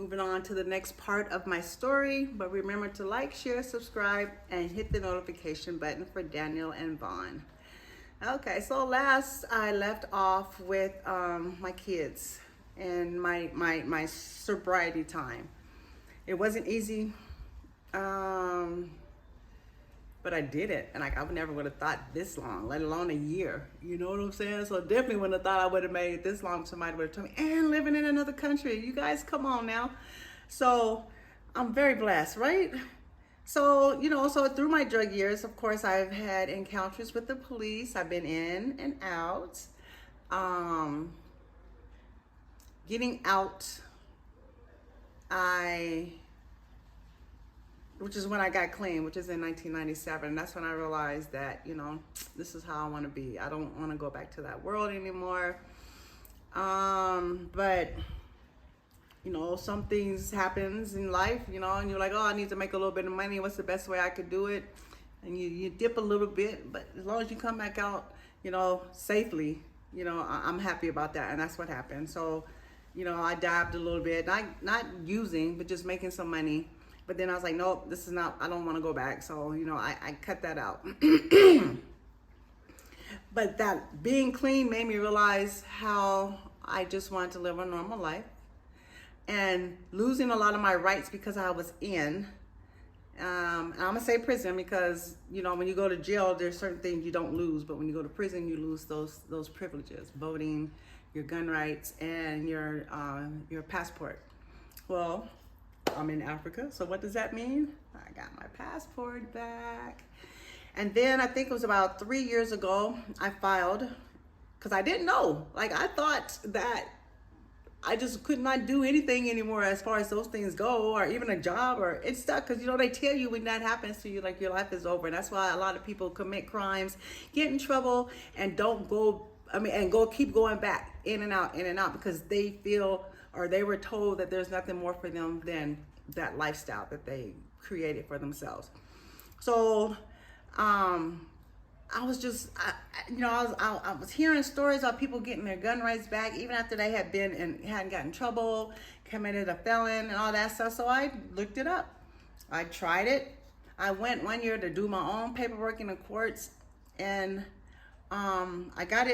moving on to the next part of my story. But remember to like, share, subscribe, and hit the notification button for Daniel and Vaughn. Okay, so last I left off with my kids and my sobriety time. It wasn't easy, but I did it, and like I never would have thought this long, let alone a year. You know what I'm saying? So definitely wouldn't have thought I would have made it this long. Somebody would have told me, and living in another country. You guys, come on now. So I'm very blessed, right? So, so through my drug years, of course, I've had encounters with the police. I've been in and out. Getting out, which is when I got clean, which is in 1997. That's when I realized that, this is how I want to be. I don't want to go back to that world anymore. But some things happens in life, and you're like, oh, I need to make a little bit of money. What's the best way I could do it? And you dip a little bit, but as long as you come back out, safely, I'm happy about that. And that's what happened. So, I dabbed a little bit, not using, but just making some money. But then I was like, nope, this is not, I don't want to go back. So, I cut that out. But that being clean made me realize how I just wanted to live a normal life. And losing a lot of my rights because I was in, I'm gonna say prison because, when you go to jail, there's certain things you don't lose. But when you go to prison, you lose those privileges, voting, your gun rights, and your passport. Well, I'm in Africa, so what does that mean? I got my passport back. And then I think it was about 3 years ago, I filed, because I didn't know. Like, I thought that I just could not do anything anymore as far as those things go, or even a job, or it's stuck, because they tell you when that happens to you, like, your life is over. And that's why a lot of people commit crimes, get in trouble, and keep going back in and out, because they feel, or they were told that there's nothing more for them than that lifestyle that they created for themselves. So, I was just, I was hearing stories of people getting their gun rights back, even after they had been and hadn't gotten in trouble, committed a felon and all that stuff. So I looked it up. I tried it. I went one year to do my own paperwork in the courts, and I got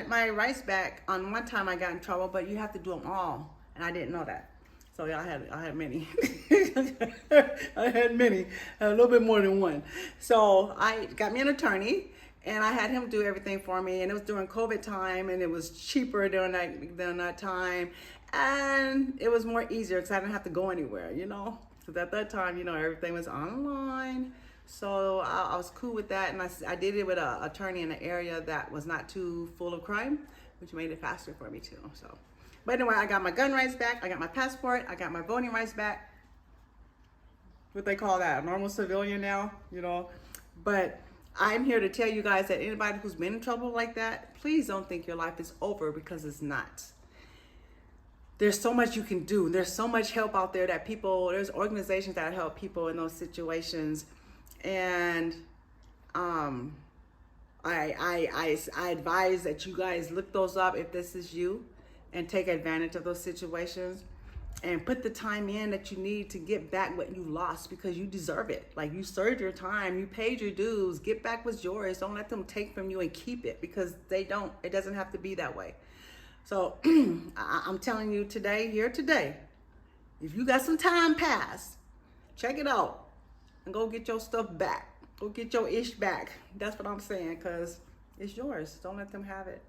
my rights back. On one time I got in trouble, but you have to do them all, and I didn't know that. So yeah, I had many. I had a little bit more than one. So I got me an attorney, and I had him do everything for me. And it was during COVID time, and it was cheaper during that time, and it was more easier because I didn't have to go anywhere, Because at that time, everything was online. So I was cool with that, and I did it with an attorney in an area that was not too full of crime, which made it faster for me too. So. But anyway, I got my gun rights back, I got my passport, I got my voting rights back. What they call that, a normal civilian now, But I'm here to tell you guys that anybody who's been in trouble like that, please don't think your life is over, because it's not. There's so much you can do. There's so much help out there that there's organizations that help people in those situations. And I advise that you guys look those up if this is you, and take advantage of those situations, and put the time in that you need to get back what you lost, because you deserve it. Like, you served your time, you paid your dues, get back what's yours. Don't let them take from you and keep it, because it doesn't have to be that way. So I'm telling you today, if you got some time passed, check it out and go get your stuff back. Go get your ish back. That's what I'm saying, because it's yours. Don't let them have it.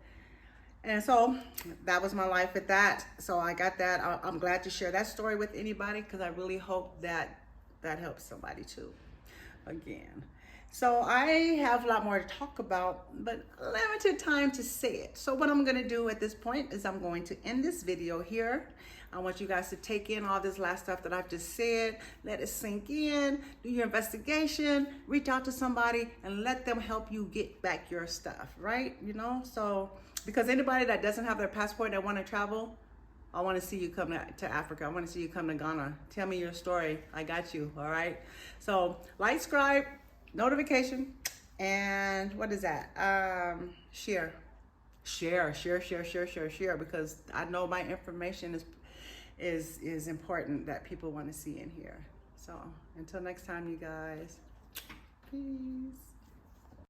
And so that was my life with that. So I got that. I'm glad to share that story with anybody, because I really hope that helps somebody too. Again. So I have a lot more to talk about, but limited time to say it. So what I'm going to do at this point is I'm going to end this video here. I want you guys to take in all this last stuff that I've just said, let it sink in, do your investigation, reach out to somebody, and let them help you get back your stuff, right? So because anybody that doesn't have their passport that want to travel, I want to see you come to Africa. I want to see you come to Ghana. Tell me your story. I got you, all right? So like, subscribe, notification, and what is that? Share, because I know my information is important that people want to see in here. So until next time, you guys, peace.